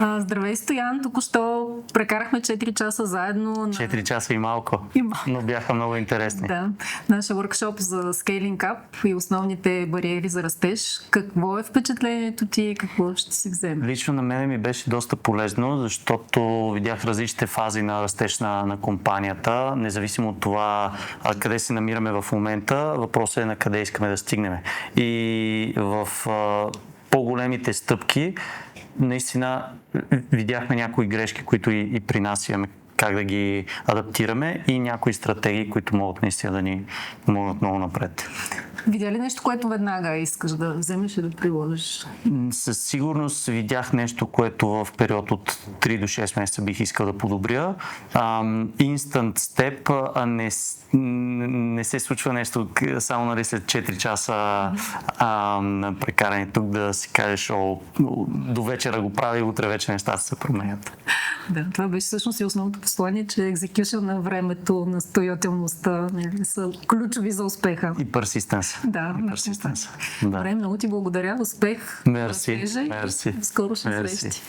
Здравей, Стоян. Току-що прекарахме 4 часа заедно. 4 часа и малко, но бяха много интересни. Да, нашия workshop за Scaling Up и основните бариери за растеж. Какво е впечатлението ти? Какво ще си вземе? Лично на мен ми беше доста полезно, защото видях различните фази на растеж на компанията, независимо от това къде се намираме в момента, въпросът е на къде искаме да стигнем. И в по-големите стъпки наистина видяхме някои грешки, които и при нас имаме, как да ги адаптираме, и някои стратегии, които могат наистина да ни помогнат много напред. Видя ли нещо, което веднага искаш да вземеш и да приложиш? Със сигурност видях нещо, което в период от 3 до 6 месеца бих искал да подобря. Instant Step не се случва нещо само нали, след 4 часа прекаране тук да си кажеш, до вечера го прави, утре вече нещата се променят. Да, това беше всъщност и основното послание, че execution на времето, настоятелността са ключови за успеха. И persistence. Да, persistence. Добре, много ти благодаря. Успех. Мерси. Скоро ще срещи.